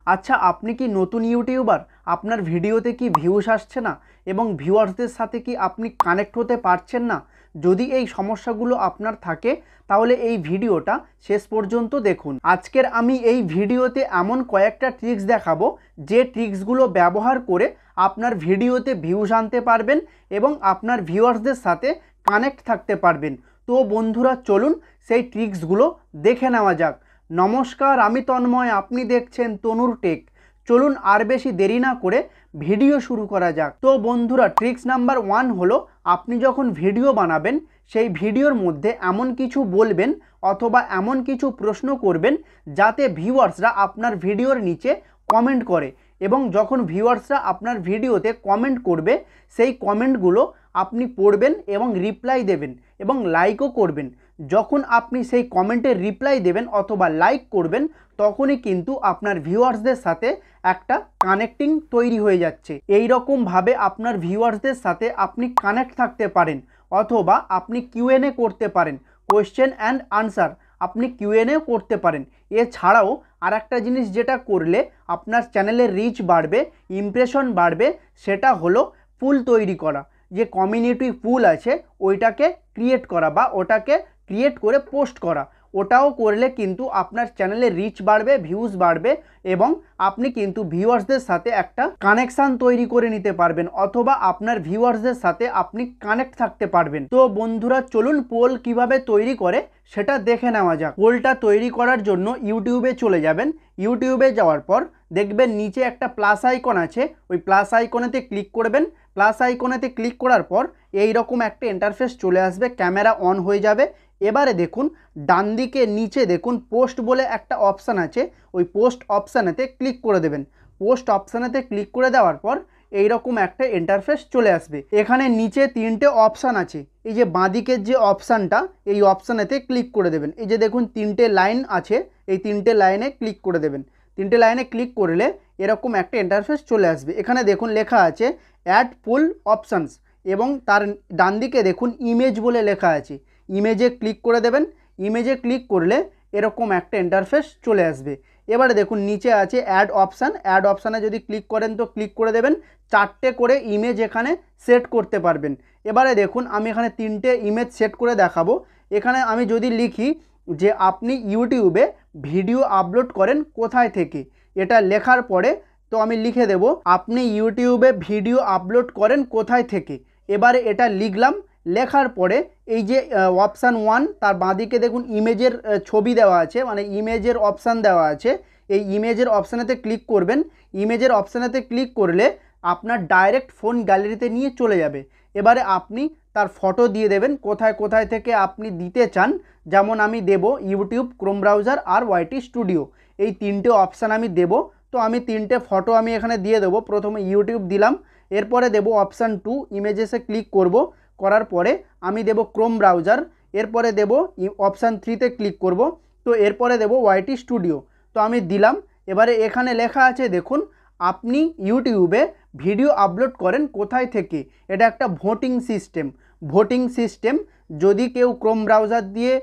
আচ্ছা, আপনি কি নতুন ইউটিউবার? আপনার ভিডিওতে কি ভিউজ আসছে না এবং ভিউয়ার্সদের সাথে কি আপনি কানেক্ট হতে পারছেন না? যদি এই সমস্যাগুলো আপনার থাকে তাহলে এই ভিডিওটা শেষ পর্যন্ত দেখুন। আজকের আমি এই ভিডিওতে এমন কয়েকটা ট্রিক্স দেখাবো যে ট্রিক্সগুলো ব্যবহার করে আপনার ভিডিওতে ভিউজ আনতে পারবেন এবং আপনার ভিউয়ার্সদের সাথে কানেক্ট থাকতে পারবেন। তো বন্ধুরা, চলুন সেই ট্রিক্সগুলো দেখে নেওয়া যাক। নমস্কার, আমি তন্ময়, আপনি দেখছেন তনুর টেক। চলুন আর বেশি দেরি না করে ভিডিও শুরু করা যাক। তো বন্ধুরা, ট্রিক্স নাম্বার 1 হলো, আপনি যখন ভিডিও বানাবেন সেই ভিডিওর মধ্যে এমন কিছু বলবেন অথবা এমন কিছু প্রশ্ন করবেন যাতে ভিউয়ার্সরা আপনার ভিডিওর নিচে কমেন্ট করে, এবং যখন ভিউয়ার্সরা আপনার ভিডিওতে কমেন্ট করবে সেই কমেন্টগুলো আপনি পড়বেন এবং রিপ্লাই দেবেন এবং লাইকও করবেন। যখন আপনি সেই কমেন্টের রিপ্লাই দেবেন অথবা লাইক করবেন তখনই কিন্তু আপনার ভিউয়ার্সদের সাথে একটা কানেক্টিং তৈরি হয়ে যাচ্ছে। এই রকমভাবে আপনার ভিউয়ার্সদের সাথে আপনি কানেক্ট থাকতে পারেন, অথবা আপনি কিউএনএ করতে পারেন, কোয়েশ্চেন অ্যান্ড আনসার আপনি কিউএনএ করতে পারেন। এছাড়াও আর একটা জিনিস যেটা করলে আপনার চ্যানেলের রিচ বাড়বে, ইমপ্রেশন বাড়বে, সেটা হলো পুল তৈরি করা। যে কমিউনিটি পুল আছে ওইটাকে ক্রিয়েট করা বা ওটাকে ক্রিয়েট করে পোস্ট করা, ওটাও করলে কিন্তু আপনার চ্যানেলের রিচ বাড়বে, ভিউজ বাড়বে এবং আপনি কিন্তু ভিউয়ার্সদের সাথে একটা কানেকশান তৈরি করে নিতে পারবেন, অথবা আপনার ভিউয়ার্সদের সাথে আপনি কানেক্ট থাকতে পারবেন। তো বন্ধুরা, চলুন পোল কিভাবে তৈরি করে সেটা দেখে নেওয়া যাক। পোলটা তৈরি করার জন্য ইউটিউবে চলে যাবেন। ইউটিউবে যাওয়ার পর দেখবেন নিচে একটা প্লাস আইকন আছে, ওই প্লাস আইকনেতে ক্লিক করবেন। প্লাস আইকনেতে ক্লিক করার পর এই রকম একটা ইন্টারফেস চলে আসবে, ক্যামেরা অন হয়ে যাবে। এবারে দেখুন ডান দিকে নিচে দেখুন পোস্ট বলে একটা অপশান আছে, ওই পোস্ট অপশানেতে ক্লিক করে দেবেন। পোস্ট অপশানেতে ক্লিক করে দেওয়ার পর এই রকম একটা ইন্টারফেস চলে আসবে। এখানে নিচে 3টে অপশান আছে, এই যে বাঁদিকের যে অপশানটা, এই অপশানেতে ক্লিক করে দেবেন। এই যে দেখুন 3টে লাইন আছে, এই 3টে লাইনে ক্লিক করে দেবেন। 3টে লাইনে ক্লিক করলে এরকম একটা ইন্টারফেস চলে আসবে। এখানে দেখুন লেখা আছে অ্যাড পুল অপশানস, এবং তার ডান দিকে দেখুন ইমেজ বলে লেখা আছে, ইমেজে ক্লিক করে দেবেন। ইমেজে ক্লিক করলে এরকম একটা ইন্টারফেস চলে আসবে। এবারে দেখুন নিচে আছে অ্যাড অপশান, অ্যাড অপশানে যদি ক্লিক করেন তো ক্লিক করে দেবেন। 4টে করে ইমেজ এখানে সেট করতে পারবেন। এবারে দেখুন আমি এখানে 3টে ইমেজ সেট করে দেখাবো। এখানে আমি যদি লিখি যে আপনি ইউটিউবে ভিডিও আপলোড করেন কোথায় থেকে, এটা লেখার পরে তো আমি লিখে দেব আপনি ইউটিউবে ভিডিও আপলোড করেন কোথায় থেকে। এবারে এটা লিখলাম। লেখার পরে এই যে অপশান 1 তার বাঁদিকে দেখুন ইমেজের ছবি দেওয়া আছে, মানে ইমেজের অপশান দেওয়া আছে। এই ইমেজের অপশানেতে ক্লিক করবেন। ইমেজের অপশানেতে ক্লিক করলে আপনার ডাইরেক্ট ফোন গ্যালারিতে নিয়ে চলে যাবে। এবারে আপনি তার ফটো দিয়ে দেবেন কোথায় কোথায় থেকে আপনি দিতে চান। যেমন আমি দেব ইউটিউব, ক্রোম ব্রাউজার আর ওয়াইটি স্টুডিও, এই 3টে অপশান আমি দেব। তো আমি 3টে ফটো আমি এখানে দিয়ে দেবো। প্রথমে ইউটিউব দিলাম, এরপরে দেব অপশান 2, ইমেজেসে ক্লিক করব। করার পরে আমি দেব ক্রোম ব্রাউজার, এরপরে দেব অপশান 3তে ক্লিক করব। তো এরপরে দেব ওয়াইটি স্টুডিও, তো আমি দিলাম। এবারে এখানে লেখা আছে দেখুন আপনি ইউটিউবে ভিডিও আপলোড করেন কোথায় থেকে। এটা একটা ভোটিং সিস্টেম। ভোটিং সিস্টেম, যদি কেউ ক্রোম ব্রাউজার দিয়ে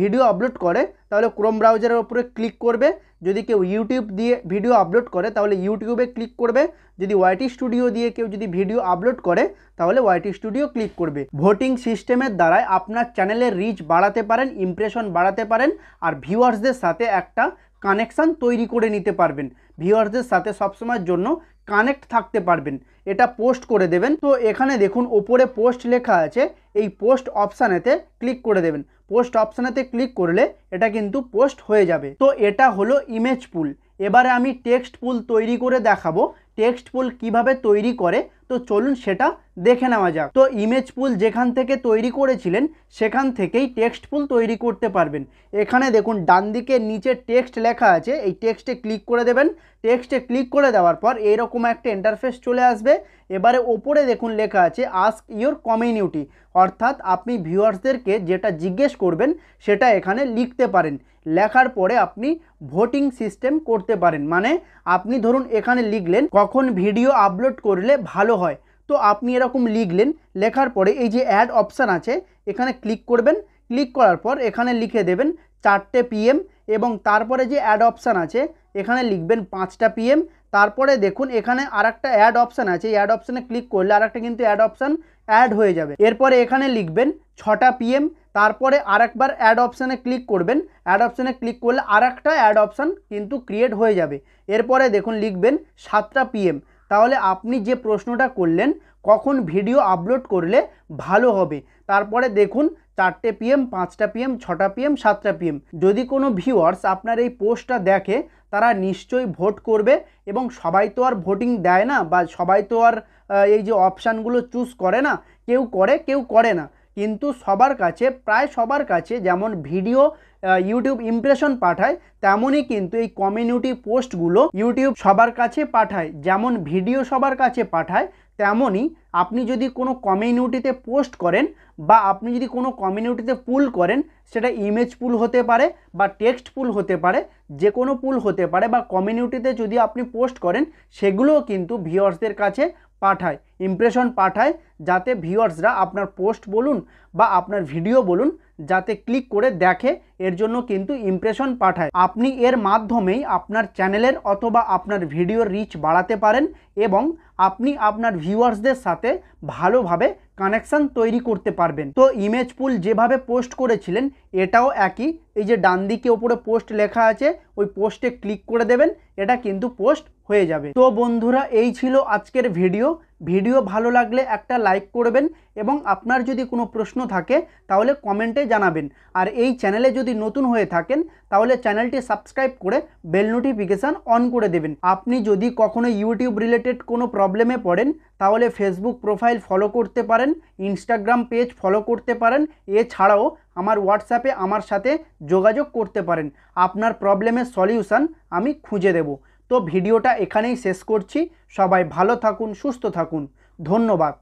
ভিডিও আপলোড করে তাহলে ক্রোম ব্রাউজারের উপরে ক্লিক করবে, যদি কেউ ইউটিউব দিয়ে ভিডিও আপলোড করে তাহলে ইউটিউবে ক্লিক করবে, যদি ওয়াইটি স্টুডিও দিয়ে কেউ যদি ভিডিও আপলোড করে তাহলে ওয়াইটি স্টুডিও ক্লিক করবে। ভোটিং সিস্টেমের দ্বারাই আপনার চ্যানেলের রিচ বাড়াতে পারেন, ইমপ্রেশন বাড়াতে পারেন, আর ভিউয়ার্সদের সাথে একটা কানেকশান তৈরি করে নিতে পারবেন। ভিউয়ার্সদের সাথে সবসময়ের জন্য কানেক্ট থাকতে পারবেন। এটা পোস্ট করে দেবেন। তো এখানে দেখুন ওপরে পোস্ট লেখা আছে, এই পোস্ট অপশানেতে ক্লিক করে দেবেন। পোস্ট অপশানেতে ক্লিক করলে এটা কিন্তু পোস্ট হয়ে যাবে। তো এটা হলো ইমেজ পুল। এবারে আমি টেক্সট পুল তৈরি করে দেখাবো। টেক্সট পুল কিভাবে তৈরি করে তো চলুন সেটা দেখে নেওয়া যাক। তো ইমেজ পুল যেখান থেকে তৈরি করেছিলেন সেখান থেকেই টেক্সট পুল তৈরি করতে পারবেন। এখানে দেখুন ডান দিকে নিচে টেক্সট লেখা আছে, এই টেক্সটে ক্লিক করে দেবেন। টেক্সটে ক্লিক করে দেওয়ার পর এইরকম একটা ইন্টারফেস চলে আসবে। এবারে ওপরে দেখুন লেখা আছে আস্ক ইওর কমিউনিটি, অর্থাৎ আপনি ভিউয়ার্সদেরকে যেটা জিজ্ঞেস করবেন সেটা এখানে লিখতে পারেন। লেখার পরে আপনি ভোটিং সিস্টেম করতে পারেন, মানে আপনি ধরুন এখানে লিখলেন কখন ভিডিও আপলোড করলে ভালো হয়, তো আপনি এরকম লিখলেন। লেখার পরে এই যে অ্যাড অপশান আছে এখানে ক্লিক করবেন। ক্লিক করার পর এখানে লিখে দেবেন 4টে PM, এবং তারপরে যে অ্যাড অপশান আছে এখানে লিখবেন 5টা PM। তারপরে দেখুন এখানে আরেকটা অ্যাড অপশান আছে, এই অ্যাড অপশানে ক্লিক করলে আরেকটা কিন্তু অ্যাড অপশান অ্যাড হয়ে যাবে। এরপরে এখানে লিখবেন 6টা PM। তারপরে আরেকবার অ্যাড অপশানে ক্লিক করবেন, অ্যাড অপশানে ক্লিক করলে আরেকটা অ্যাড অপশান কিন্তু ক্রিয়েট হয়ে যাবে। এরপরে দেখুন লিখবেন 7টা PM। তাহলে আপনি যে প্রশ্নটা করলেন কখন ভিডিও আপলোড করলে ভালো হবে, তারপরে দেখুন 4টে PM, 5টা PM, 6টা PM, 7টা PM। যদি কোনো ভিউয়ার্স আপনার এই পোস্টটা দেখে তারা নিশ্চয়ই ভোট করবে, এবং সবাই তো আর ভোটিং দেয় না, বা সবাই তো আর এই যে অপশানগুলো চুজ করে না, কেউ করে কেউ করে না। কিন্তু সবার কাছে, প্রায় সবার কাছে যেমন ভিডিও ইউটিউব ইমপ্রেশন পাঠায়, তেমনই কিন্তু এই কমিউনিটি পোস্টগুলো ইউটিউব সবার কাছে পাঠায়। যেমন ভিডিও সবার কাছে পাঠায়, তেমনই আপনি যদি কোনো কমিউনিটিতে পোস্ট করেন বা আপনি যদি কোনো কমিউনিটিতে পুল করেন, সেটা ইমেজ পুল হতে পারে বা টেক্সট পুল হতে পারে, যে কোনো পুল হতে পারে, বা কমিউনিটিতে যদি আপনি পোস্ট করেন সেগুলোও কিন্তু ভিউয়ার্সদের কাছে পাঠায়, ইমপ্রেশন পাঠায়, যাতে ভিউয়ার্সরা আপনার পোস্ট বলুন বা আপনার ভিডিও বলুন যাতে ক্লিক করে দেখে, এর জন্য কিন্তু ইমপ্রেশন পাঠায়। আপনি এর মাধ্যমেই আপনার চ্যানেলের অথবা আপনার ভিডিওর রিচ বাড়াতে পারেন, এবং আপনি আপনার ভিউয়ার্সদের সাথে ভালোভাবে কানেকশান তৈরি করতে পারবেন। তো ইমেজ পুল যেভাবে পোস্ট করেছিলেন এটাও একই, এই যে ডান দিকে ওপরে পোস্ট লেখা আছে ওই পোস্টে ক্লিক করে দেবেন, এটা কিন্তু পোস্ট হয়ে যাবে। তো বন্ধুরা, এই ছিল আজকের ভিডিও ভালো লাগলে একটা লাইক করবেন, এবং আপনার যদি কোনো প্রশ্ন থাকে তাহলে কমেন্টে জানাবেন। আর এই চ্যানেলে যদি নতুন হয়ে থাকেন তাহলে চ্যানেলটি সাবস্ক্রাইব করে বেল নোটিফিকেশান অন করে দেবেন। আপনি যদি কখনো ইউটিউব রিলেটেড কোনো প্রবলেমে পড়েন তাহলে ফেসবুক প্রোফাইল ফলো করতে পারেন, ইনস্টাগ্রাম পেজ ফলো করতে পারেন, এছাড়াও আমার হোয়াটসঅ্যাপে আমার সাথে যোগাযোগ করতে পারেন। আপনার প্রবলেমের সলিউশন আমি খুঁজে দেব। তো ভিডিওটা এখানেই শেষ করছি। সবাই ভালো থাকুন, সুস্থ থাকুন, ধন্যবাদ।